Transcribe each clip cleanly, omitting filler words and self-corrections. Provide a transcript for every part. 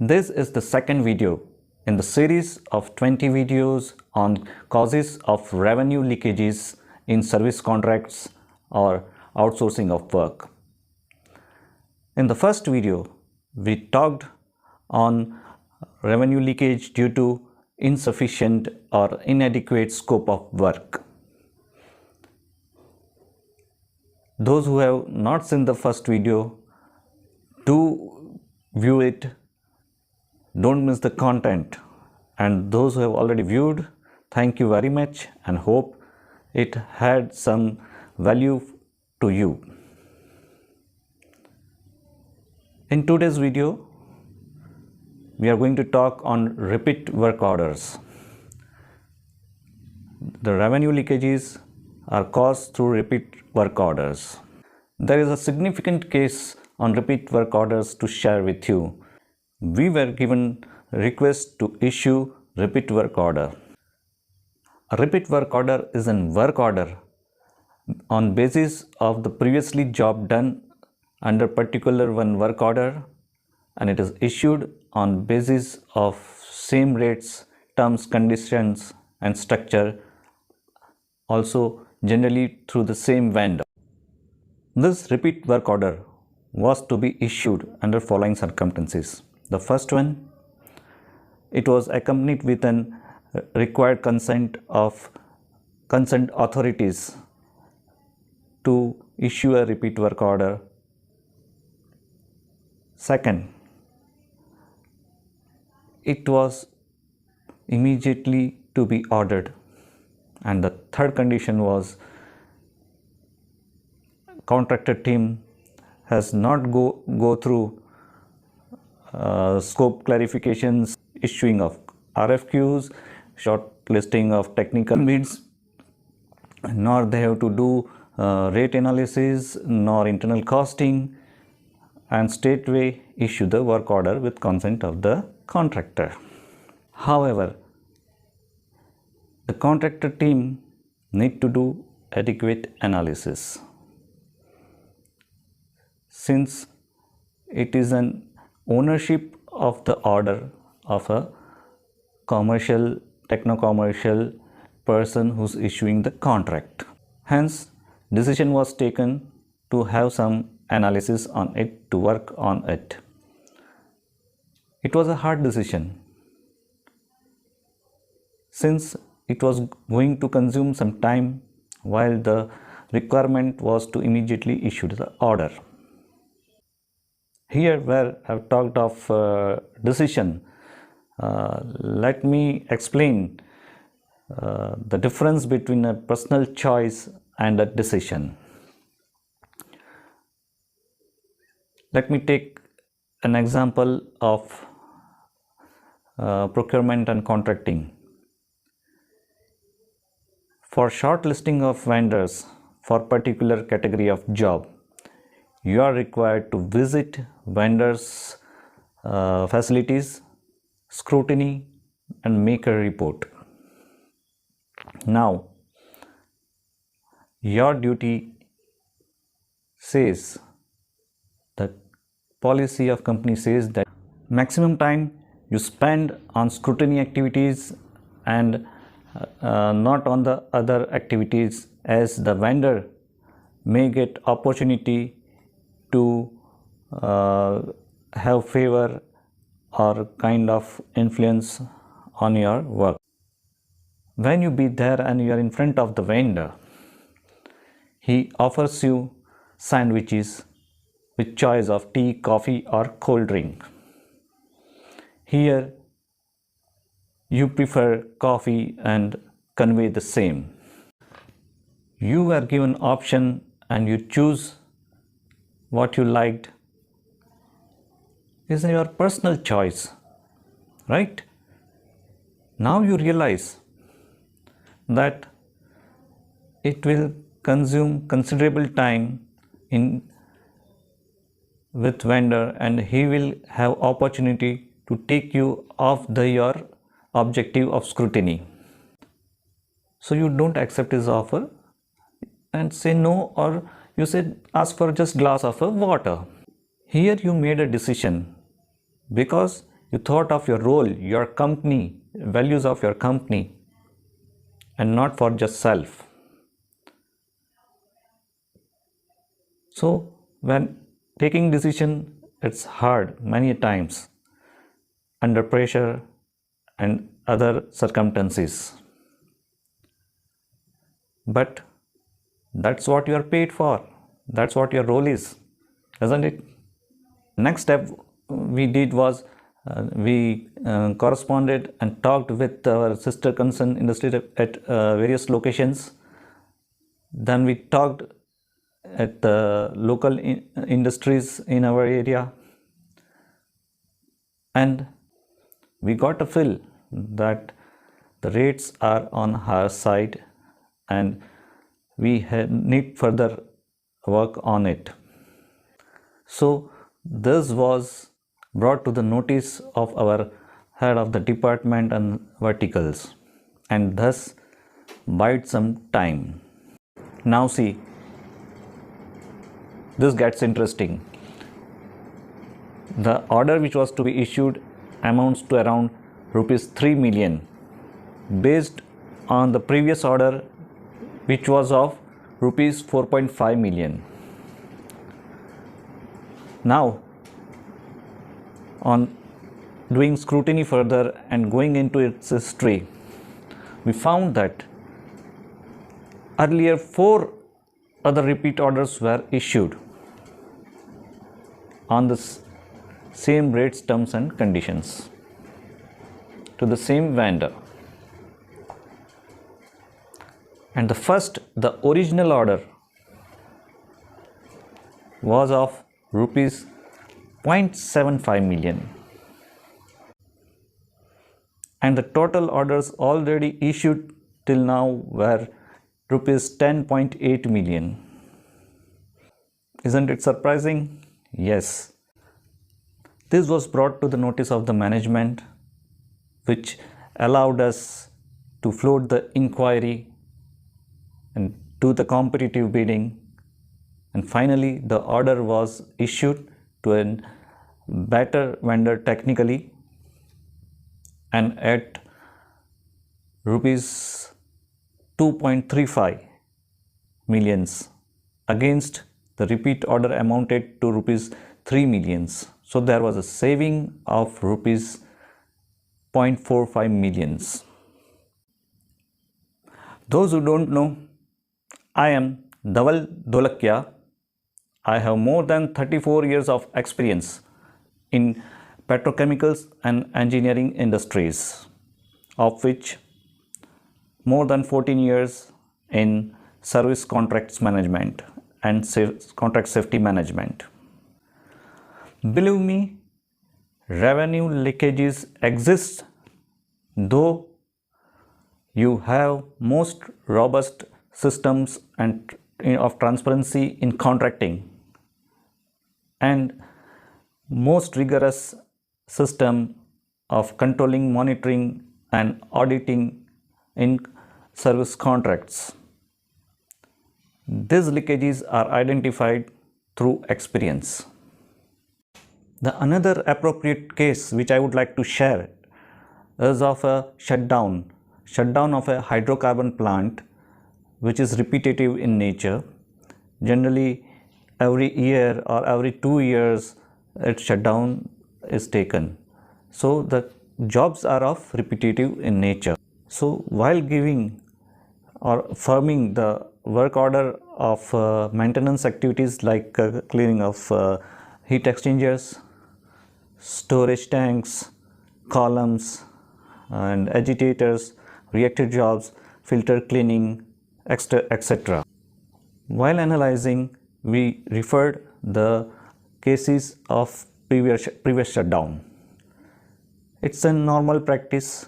This is the second video in the series of 20 videos on causes of revenue leakages in service contracts or outsourcing of work. In the first video, we talked on revenue leakage due to insufficient or inadequate scope of work. Those who have not seen the first video, do view it. Don't miss the content, and those who have already viewed, thank you very much and hope it had some value to you. In today's video, we are going to talk on repeat work orders. The revenue leakages are caused through repeat work orders. There is a significant case on repeat work orders to share with you. We were given request to issue repeat work order. A repeat work order is a work order on basis of the previously job done under particular one work order, and it is issued on basis of same rates, terms, conditions and structure, also generally through the same vendor. This repeat work order was to be issued under following circumstances. The first one, it was accompanied with an required consent authorities to issue a repeat work order. Second, it was immediately to be ordered. And the third condition was contractor team has not go through scope clarifications, issuing of RFQs, shortlisting of technical bids, nor they have to do rate analysis, nor internal costing, and straightway issue the work order with consent of the contractor. However, the contractor team need to do adequate analysis. Since it is an ownership of the order of a commercial, techno-commercial person who's issuing the contract. Hence, decision was taken to have some analysis on it, to work on it. It was a hard decision, since it was going to consume some time while the requirement was to immediately issue the order. Here where I have talked of decision, let me explain the difference between a personal choice and a decision. Let me take an example of procurement and contracting. For shortlisting of vendors for particular category of job, you are required to visit vendors' facilities, scrutiny and make a report. Now, your duty says, the policy of company says that maximum time you spend on scrutiny activities and not on the other activities, as the vendor may get opportunity to have favor or kind of influence on your work. When you be there and you are in front of the vendor, he offers you sandwiches with choice of tea, coffee or cold drink. Here you prefer coffee and convey the same. You are given option and you choose what you liked. Is your personal choice, right? Now you realize that it will consume considerable time with vendor, and he will have opportunity to take you off your objective of scrutiny. So you don't accept his offer and say no, or you said ask for just glass of water. Here you made a decision because You thought of your role, your company, values of your company, and not for just self. So when taking decision, it's hard many times under pressure and other circumstances. But that's what you are paid for. That's what your role is, isn't it? Next step we did was we corresponded and talked with our sister concern industry at various locations. Then we talked at the local industries in our area, and we got a feel that the rates are on higher side and we need further work on it. So this was brought to the notice of our head of the department and verticals, and thus bide some time. Now see, this gets interesting. The order which was to be issued amounts to around rupees 3 million based on the previous order which was of rupees 4.5 million. Now, on doing scrutiny further and going into its history, we found that earlier 4 other repeat orders were issued on the same rates, terms and conditions to the same vendor. And the original order was of rupees 0.75 million. And the total orders already issued till now were rupees 10.8 million. Isn't it surprising? Yes. This was brought to the notice of the management, which allowed us to float the inquiry and do the competitive bidding, and finally the order was issued to a better vendor technically and at rupees 2.35 millions against the repeat order amounted to rupees 3 millions. So there was a saving of rupees 0.45 millions. Those who don't know, I am Dhaval Dholakya. I have more than 34 years of experience in petrochemicals and engineering industries, of which more than 14 years in service contracts management and contract safety management. Believe me, revenue leakages exist, though you have most robust systems and of transparency in contracting and most rigorous system of controlling, monitoring and auditing in service contracts. These leakages are identified through experience. The another appropriate case which I would like to share is of a shutdown of a hydrocarbon plant which is repetitive in nature. Generally every year or every 2 years its shutdown is taken. So the jobs are of repetitive in nature. So while giving or firming the work order of maintenance activities like cleaning of heat exchangers, storage tanks, columns and agitators, reactor jobs, filter cleaning, etc. While analyzing, we referred the cases of previous shutdown. It's a normal practice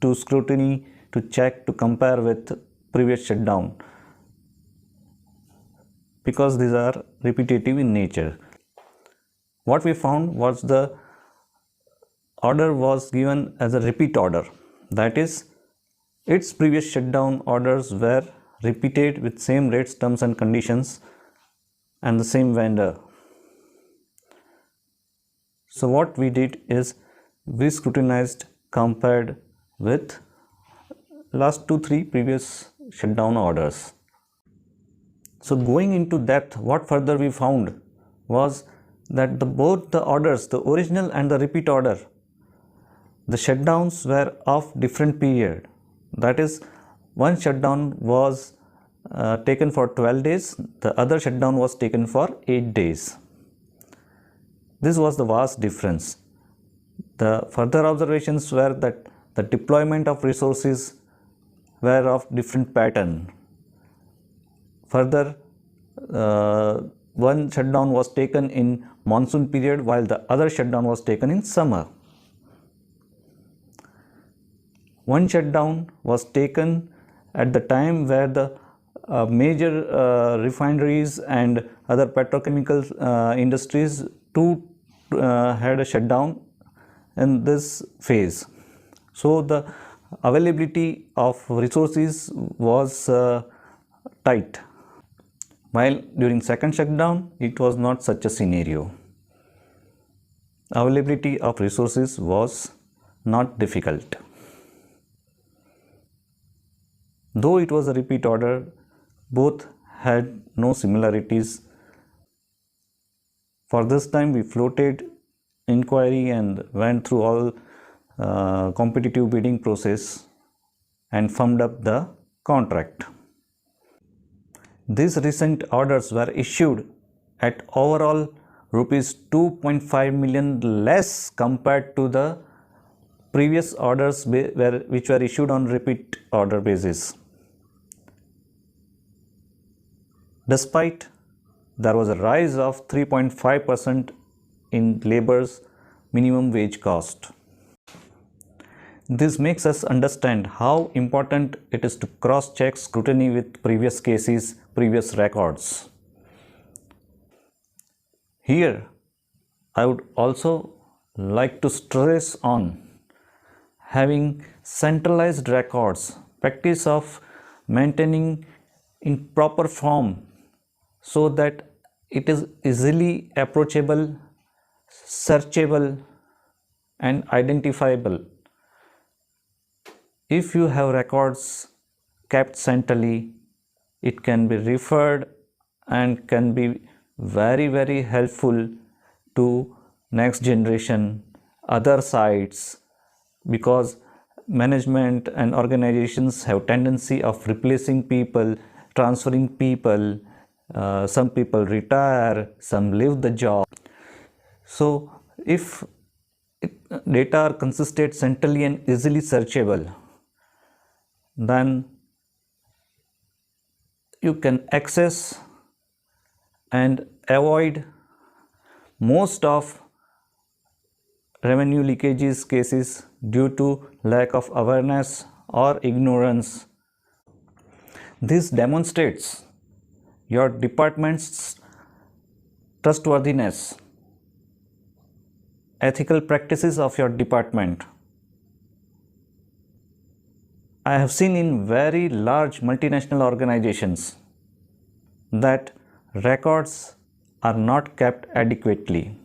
to scrutiny, to check, to compare with previous shutdown because these are repetitive in nature. What we found was the order was given as a repeat order, that is, its previous shutdown orders were repeated with same rates, terms and conditions and the same vendor. So what we did is we scrutinized compared with last 2-3 previous shutdown orders. So going into depth, what further we found was that both the orders, the original and the repeat order, the shutdowns were of different period. That is, one shutdown was taken for 12 days, the other shutdown was taken for 8 days. This was the vast difference. The further observations were that the deployment of resources were of different pattern. Further, one shutdown was taken in monsoon period while the other shutdown was taken in summer. One shutdown was taken at the time where the major refineries and other petrochemical industries too had a shutdown in this phase. So the availability of resources was tight. While during second shutdown, it was not such a scenario. Availability of resources was not difficult. Though it was a repeat order, both had no similarities. For this time, we floated inquiry and went through all competitive bidding process and firmed up the contract. These recent orders were issued at overall rupees 2.5 million less compared to the previous orders which were issued on repeat order basis. Despite there was a rise of 3.5% in labor's minimum wage cost. This makes us understand how important it is to cross-check scrutiny with previous cases, previous records. Here, I would also like to stress on having centralized records, practice of maintaining in proper form so that it is easily approachable, searchable and identifiable. If you have records kept centrally, it can be referred and can be very helpful to next generation, other sites, because management and organizations have tendency of replacing people, transferring people, some people retire, some leave the job. So if data are consistent centrally and easily searchable, then you can access and avoid most of revenue leakages cases due to lack of awareness or ignorance. This demonstrates your department's trustworthiness, ethical practices of your department. I have seen in very large multinational organizations that records are not kept adequately.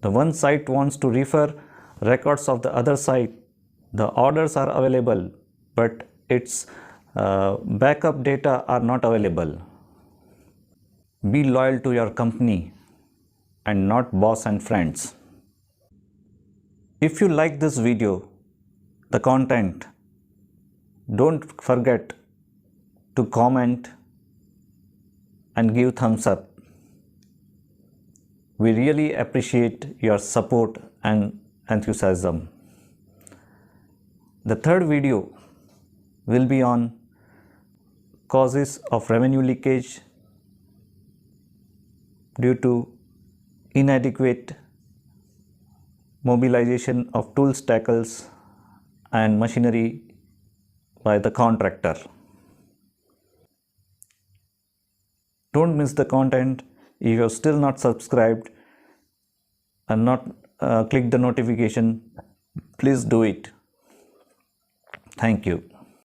The one site wants to refer records of the other site. The orders are available, but its backup data are not available. Be loyal to your company and not boss and friends. If you like this video, the content, don't forget to comment and give thumbs up. We really appreciate your support and enthusiasm. The third video will be on causes of revenue leakage due to inadequate mobilization of tools, tackles and machinery by the contractor. Don't miss the content. If you are still not subscribed and not click the notification, please do it. Thank you.